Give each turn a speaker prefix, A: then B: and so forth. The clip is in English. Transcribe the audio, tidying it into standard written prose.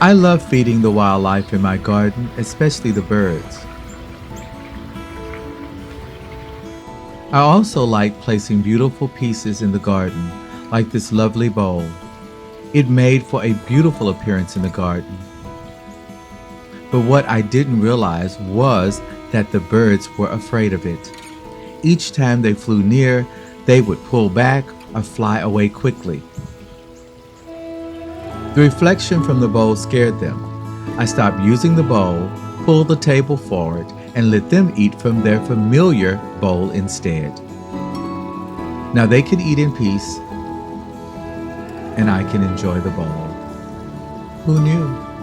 A: I love feeding the wildlife in my garden, especially the birds. I also like placing beautiful pieces in the garden, like this lovely bowl. It made for a beautiful appearance in the garden. But what I didn't realize was that the birds were afraid of it. Each time they flew near, they would pull back or fly away quickly. The reflection from the bowl scared them. I stopped using the bowl, pulled the table forward, and let them eat from their familiar bowl instead. Now they can eat in peace, and I can enjoy the bowl. Who knew?